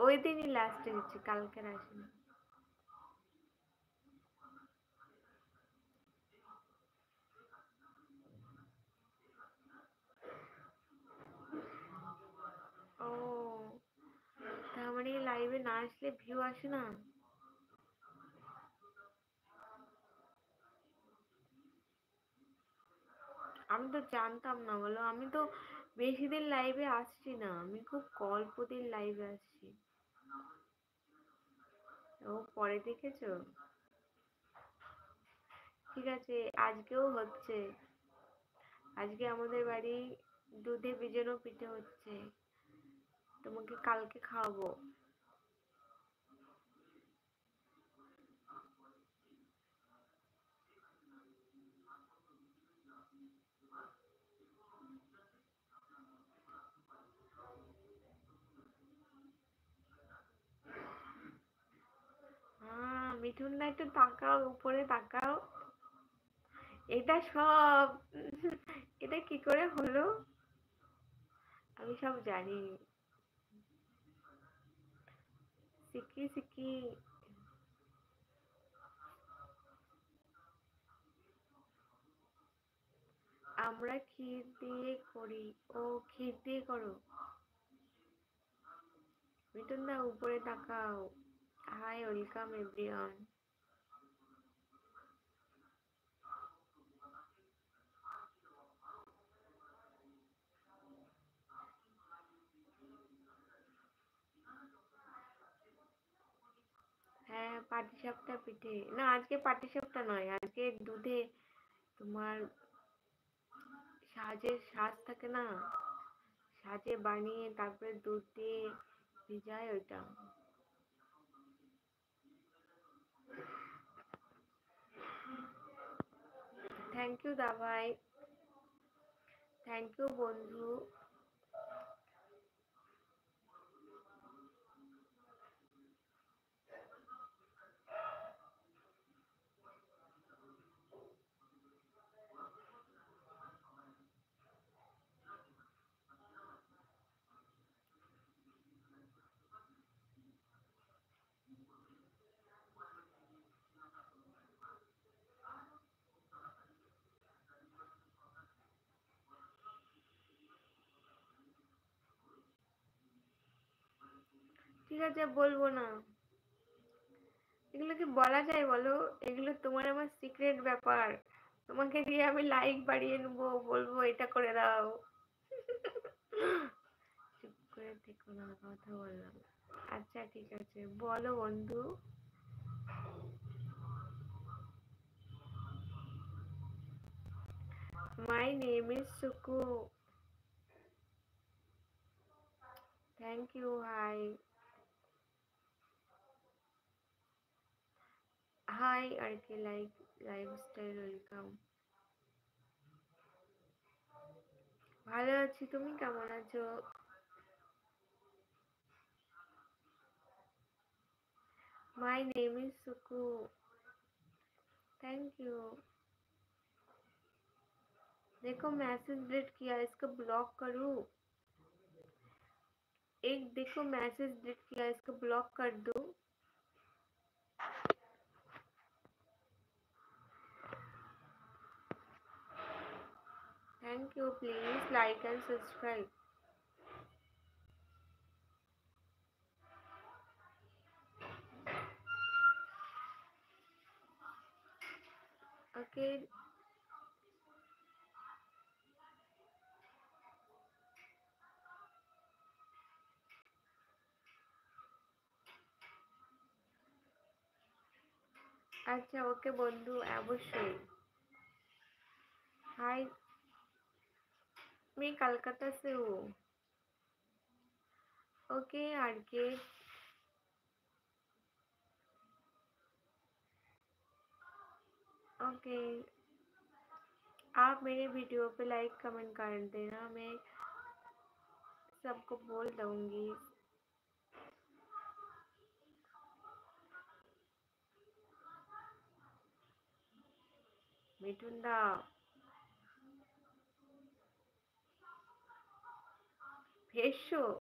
ওই দিনই লাস্টে দিচ্ছি, কালকের আসেনি। ও, তার মানে লাইভে না আসলে ভিউ আসে না? আমি তো জানতাম না, বলো। আমি তো বেশি দিন লাইভে আসছি না, আমি খুব অল্প দিন লাইভে আসছি। ও, পরে দেখেছো? ঠিক আছে, আজকেও হচ্ছে। আজকে আমাদের বাড়ি দুধে ভিজানো পিঠে হচ্ছে, তোমাকে কালকে খাওয়াবো। হ্যাঁ, মিঠুন না, একটু তাকাও, উপরে তাকাও। এটা সব এটা কি করে হলো? আমি সব জানি। সিকি সিকি। আমরা ক্ষীর দিয়ে করি। ও, ক্ষীর দিয়ে করো। মিঠুন দা, উপরে তাকাও। Hi, welcome everyone. হ্যাঁ, পাটিসাপটা পিঠে না, আজকে পাটিসাপটা নয়, আজকে দুধে তোমার সাজ থাকে না, সাজে বানিয়ে তারপরে দুধ দিয়ে ভিজায় ওইটা। থ্যাংক ইউ দাভাই। থ্যাংক ইউ বন্ধু। ঠিক আছে, বলবো না। এগুলো কি বলা যায় বলো? এগুলো তোমার আমার সিক্রেট ব্যাপার। তোমাকে দিয়ে আমি লাইক বাড়িয়ে নেবো, বলবো এটা করে দাও। চুপ করে থেকো না, কথা বললাম। আচ্ছা ঠিক আছে, বলো বন্ধু। My name is Suku. Thank you, hi. Hi আর কি, লাইক লাইফস্টাইল, ওয়েলকাম। ভালো আছি, তুমি কেমন আছো? My name is Suku. Thank you. देखो, मैसेज डिलीट किया, इसको ब्लॉक करूँ? एक देखो, मैसेज डिलीट किया, इसको ब्लॉक कर दूँ? Thank you, please like and subscribe. Okay. अच्छा, ओके बंधु, अवश्य। हाय, मैं कलकत्ता से हूँ। Okay R K. ओके, आप मेरे वीडियो पे लाइक कमेंट कर देना, मैं सबको बोल दूंगी। मिठुन दा, भेजो।